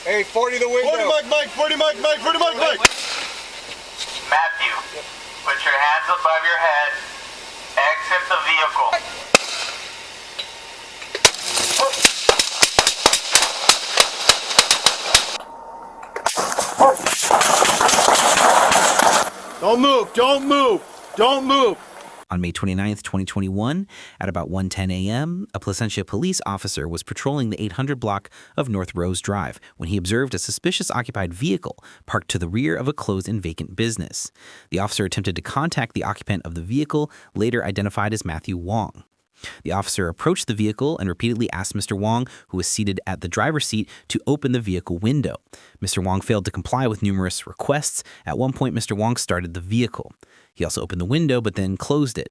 Hey, 40 the window. 40 Mike, 40 Mike, 40 Mike. Matthew, put your hands above your head. Exit the vehicle. Don't move, don't move, don't move. On May 29th, 2021, at about 1:10 a.m., a Placentia police officer was patrolling the 800 block of North Rose Drive when he observed a suspicious occupied vehicle parked to the rear of a closed and vacant business. The officer attempted to contact the occupant of the vehicle, later identified as Matthew Wong. The officer approached the vehicle and repeatedly asked Mr. Wong, who was seated at the driver's seat, to open the vehicle window. Mr. Wong failed to comply with numerous requests. At one point, Mr. Wong started the vehicle. He also opened the window, but then closed it.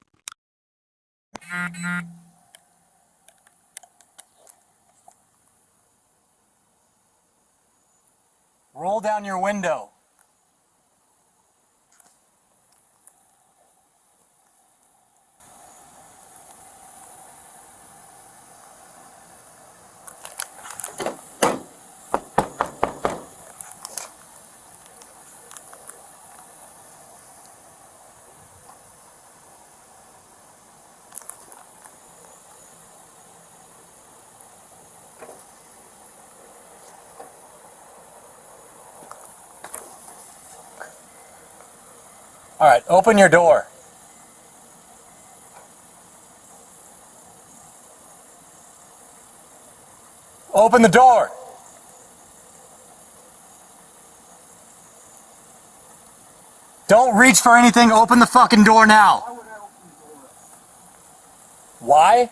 Roll down your window. All right, open your door. Open the door. Don't reach for anything. Open the fucking door now. Why?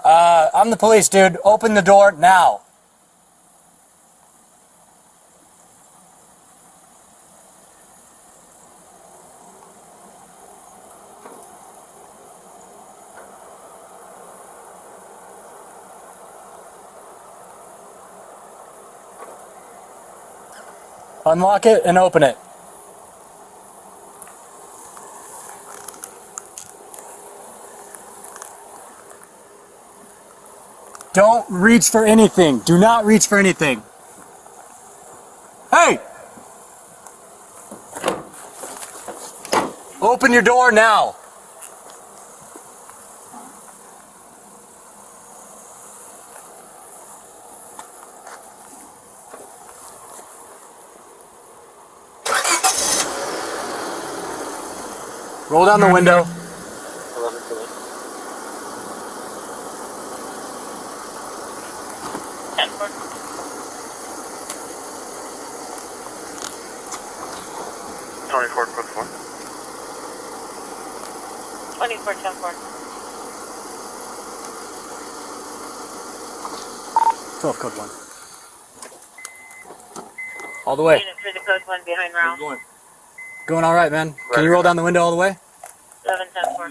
I'm the police, dude. Open the door now. Unlock it and open it. Don't reach for anything. Do not reach for anything. Hey! Open your door now. Roll down the window. 24, code 4. 24, 10 4. 12, code 1. All the way. Unit for the code 1 behind round. Going all right, man. Can you roll down the window all the way? 11, 10 4.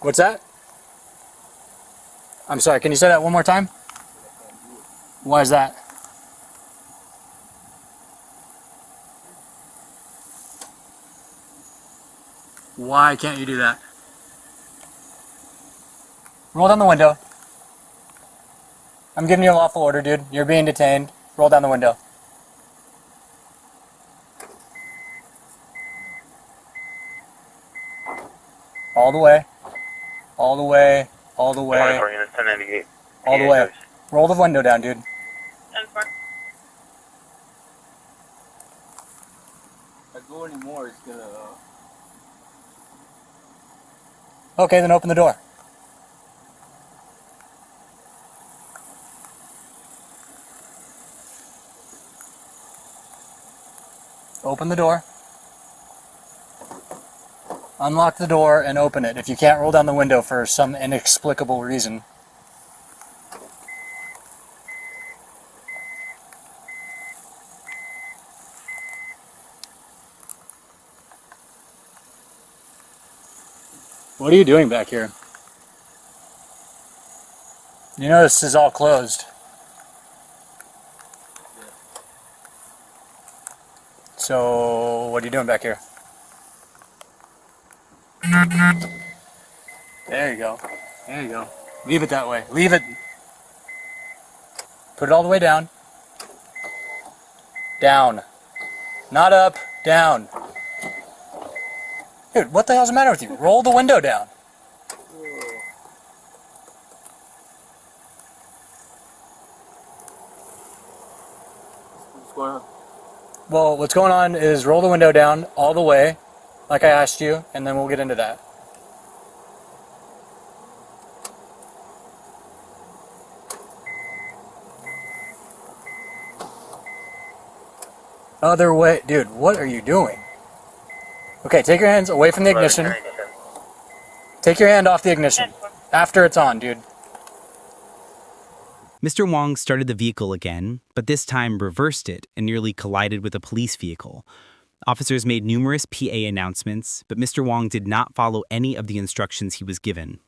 What's that? I'm sorry, can you say that one more time? Why is that? Why can't you do that? Roll down the window. I'm giving you a lawful order, dude. You're being detained. Roll down the window. All the way. All the way. All the way. 24 units, 1098. All the way. Roll the window down, dude. 10 4. If I go anymore, it's gonna... Okay, then open the door. Open the door. Unlock the door and open it if you can't roll down the window for some inexplicable reason. What are you doing back here? You know this is all closed. So, what are you doing back here? There you go. There you go. Leave it that way. Leave it. Put it all the way down. Down. Not up, down. Dude, what the hell's the matter with you? Roll the window down. What's going on? Well, what's going on is roll the window down all the way, like I asked you, and then we'll get into that. Other way. Dude, what are you doing? Okay, take your hands away from the ignition. Take your hand off the ignition. After it's on, dude. Mr. Wong started the vehicle again, but this time reversed it and nearly collided with a police vehicle. Officers made numerous PA announcements, but Mr. Wong did not follow any of the instructions he was given.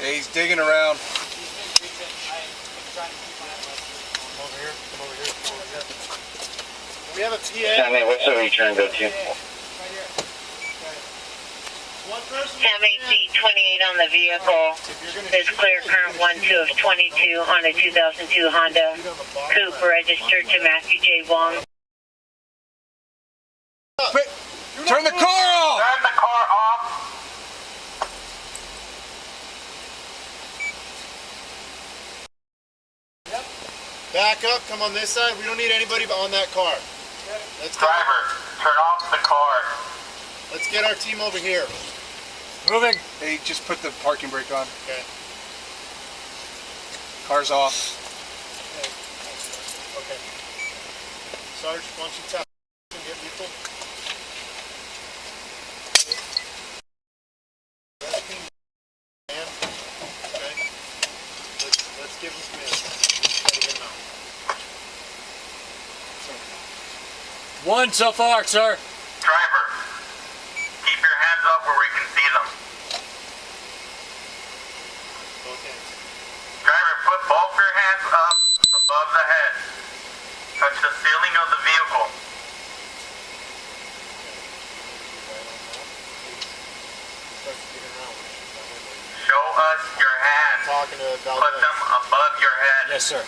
Hey, he's digging around. We have a PA. Sammy, what's the return go to? MAC 28 on the vehicle. There's clear current 12 of 22 on a 2002 Honda Coupe registered to Matthew J. Wong. Turn the car off! Turn the car off. Back up, come on this side. We don't need anybody on that car. Let's go. Driver, turn off the car. Let's get our team over here. Moving. Hey, just put the parking brake on. Okay. Car's off. Okay. Sarge, why don't you tap and get vehicle? Okay. Let's give him some minutes. Try to get him out. One so far, sir. Driver, keep your hands up where we can see them. Both hands. Driver, put both your hands up above the head. Touch the ceiling of the vehicle. Show us your hands. Talking to Put them above your head. Yes, sir.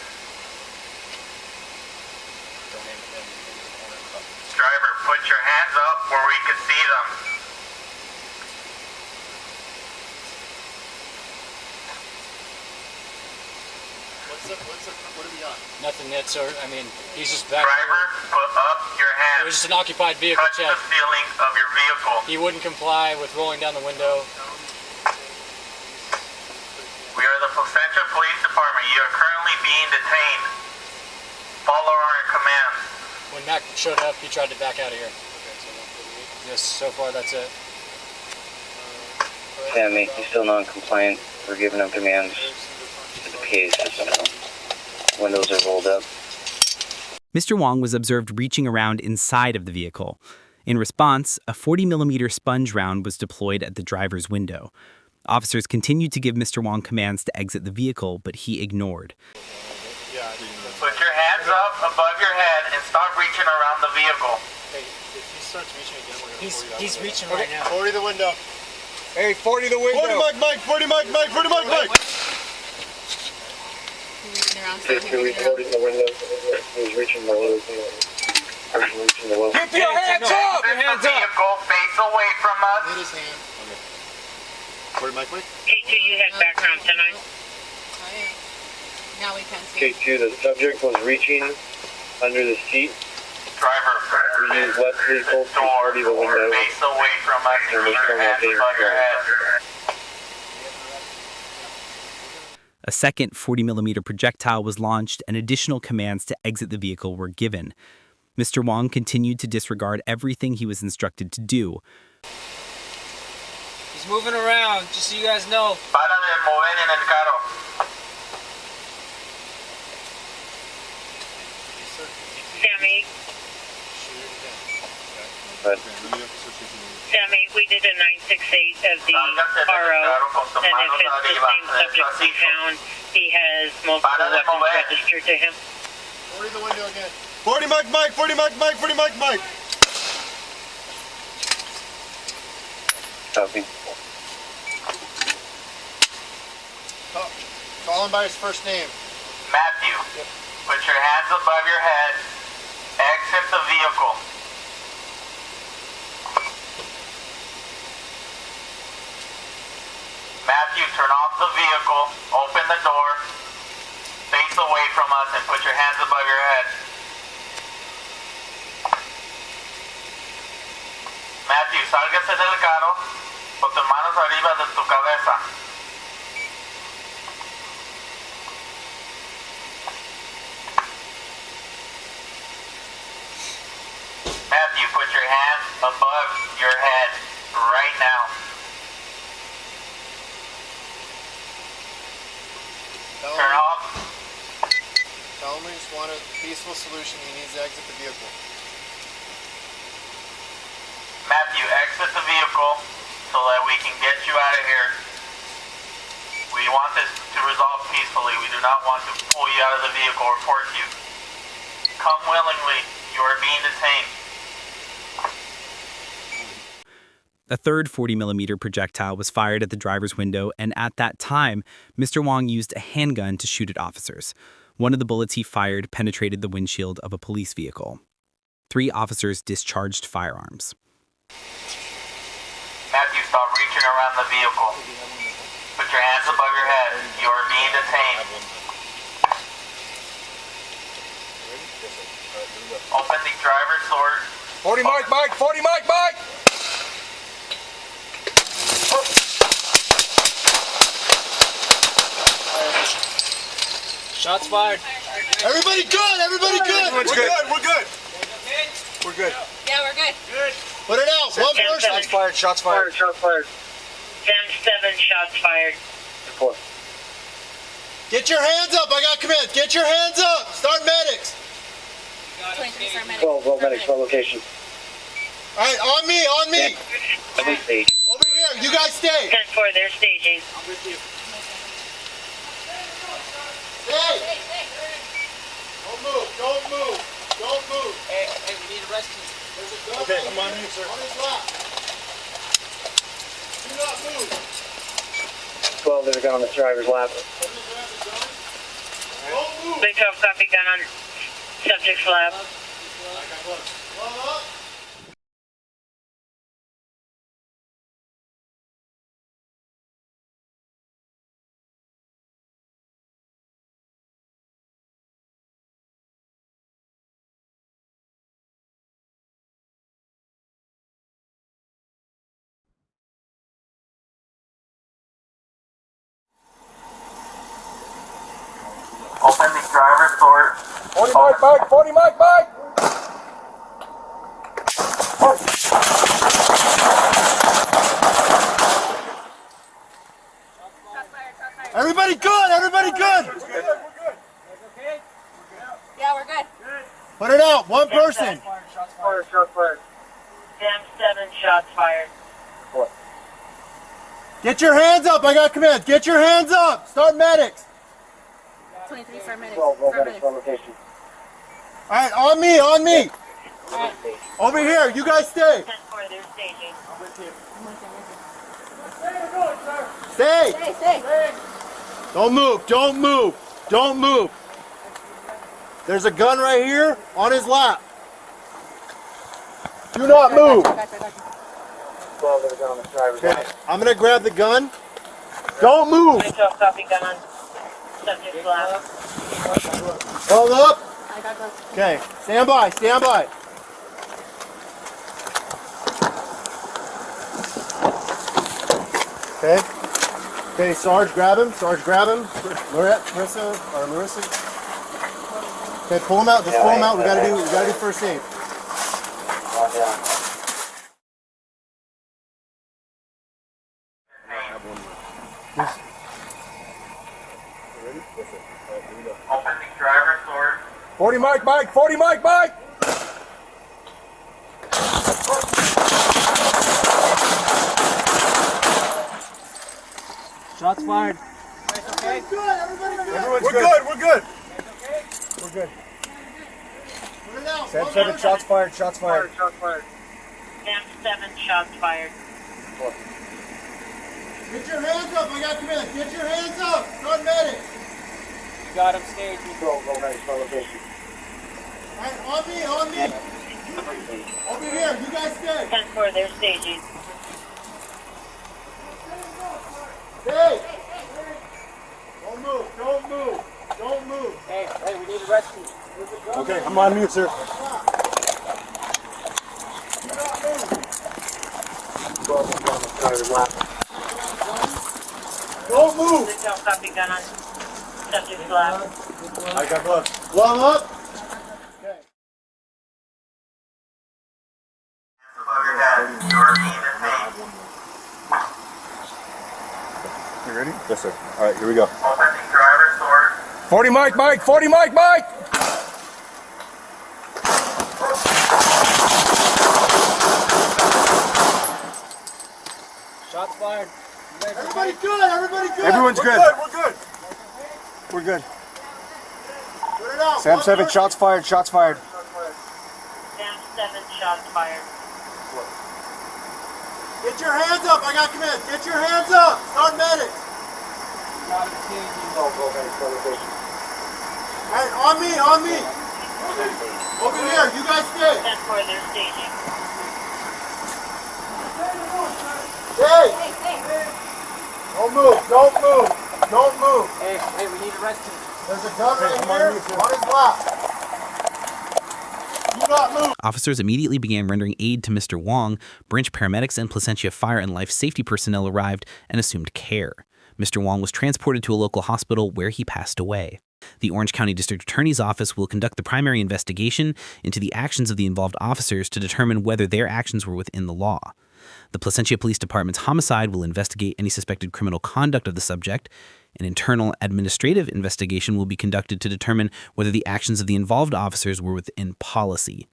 Driver, put your hands up where we can see them. What do we got? Nothing yet, sir. I mean, he's just back Driver, put up your there. It was hands. just an occupied vehicle Touch check. the ceiling of your vehicle. He wouldn't comply with rolling down the window. We are the Placentia Police Department. You are currently being detained. Follow our commands. When Mac showed up, he tried to back out of here. Yes, so far that's it. Sammy, he's still non-compliant. We're giving him commands to the PA system. Windows are rolled up. Mr. Wong was observed reaching around inside of the vehicle. In response, a 40mm sponge round was deployed at the driver's window. Officers continued to give Mr. Wong commands to exit the vehicle, but he ignored. Put your hands up above your head and stop reaching around the vehicle. Hey, if he starts reaching again, we're gonna He's reaching right now. 40 the window. Hey, 40 the window. 40 Mike, 40 Mike. Basically, we reported in the window. He was reaching the window. Reaching the window. Keep your hands up! Exit the vehicle, face away from us. Hit his hand. Okay. 40 Mike. K2, you had background tonight. Now we can see. K2, the subject was reaching under the seat. Driver, We used left vehicle to door, 40 the window. face away from us and keep your hands above your head. A second 40mm projectile was launched and additional commands to exit the vehicle were given. Mr. Wong continued to disregard everything he was instructed to do. He's moving around, just so you guys know. Para de mover en el carro. Sammy, But Sammy, we did a 968 of the RO, and if it's the same subject we found, he has multiple weapons registered to him. 40 the window again. 40 Mike. copy. Call him by his first name. Matthew. Put your hands above your head. Exit the vehicle. Matthew, turn off the vehicle. Open the door. Face away from us and put your hands above your head. Matthew, sálgase del carro con tus manos arriba de tu cabeza. Matthew, put your hands above your head right now. Turn off. Tell him we just want a peaceful solution. He needs to exit the vehicle. Matthew, exit the vehicle so that we can get you out of here. We want this to resolve peacefully. We do not want to pull you out of the vehicle or force you. Come willingly. You are being detained. A third 40mm projectile was fired at the driver's window, and at that time, Mr. Wong used a handgun to shoot at officers. One of the bullets he fired penetrated the windshield of a police vehicle. 3 officers discharged firearms. Matthew, stop reaching around the vehicle. Put your hands above your head. You are being detained. Open the driver's door. 40 Mike, 40 Mike! Shots fired. Everybody good! Everybody good! We're good. We're good. Yeah, we're good. Put it out. One person. Shots fired. 10-7, shots fired. Report. Get your hands up. I got commands. Get your hands up. Start medics. 23 star medics. 12 medics, 12 location. All right, on me. Every stage. Over here. You guys stay. 10-4, they're staging. Stay. Don't move. Hey, we need a rescue. There's a gun. Okay, I'm on you, sir. On his lap. Do not move. 12, there's a gun on the driver's lap. Don't move. Big 12, copy, gun on subject's lap. Well up. Open the driver's door. 40 Mike! Everybody good. Yeah, we're good. Put it out. One person. 10-7, shots fired. Get your hands up. I got commands. Get your hands up. Start medics. 23 star medics. 12 Star medics, medics. 12 location. All right, on me. All right. Over here. You guys stay. 10-4, they're staging. Stay. Stay. Don't move. There's a gun right here on his lap. Do not move. 12, there's a gun on the driver's Okay, lap. I'm gonna grab the gun. Don't move. Big 12, copy, gun on subject's lap. Hold up. I got those. Okay, stand by. Okay, Sarge, grab him. Marissa. Okay, pull him out. Just pull him out. We gotta do first aid. One down. Open the driver's door. 40 Mike! Shots fired. Everyone's good. We're good. Put it out. 10-7, shots fired. 10-7, shots fired. Get your hands up. I got commands. Get your hands up. Start medics. You got him staged. Go, next elevation. Alright, on me. Over here, you guys stay. 10-4, they're staging. Stay. Don't move. Hey, we need a rescue. Okay, I'm on mute, sir. Don't move. There's no copy gun on subject lab. I got gloves. Glove up. Above your head. Your aim is made. You ready? Yes, sir. All right, here we go. Opening driver's door. 40 Mike, 40 Mike. Shots fired. Everybody good. Everyone's good. We're good. Put it out. Sam 7, shots fired. Sam 7, shots fired. Get your hands up. I got command. Get your hands up. Start medics. Got him staging. Alright, on me. Over here, you guys stay. 10-4, they're staging. Stay. Don't move. Hey, we need a rescue. There's a gun right here on his lap. Do not move. Officers immediately began rendering aid to Mr. Wong. Branch paramedics and Placentia fire and life safety personnel arrived and assumed care. Mr. Wong was transported to a local hospital where he passed away. The Orange County District Attorney's Office will conduct the primary investigation into the actions of the involved officers to determine whether their actions were within the law. The Placentia Police Department's homicide will investigate any suspected criminal conduct of the subject. An internal administrative investigation will be conducted to determine whether the actions of the involved officers were within policy.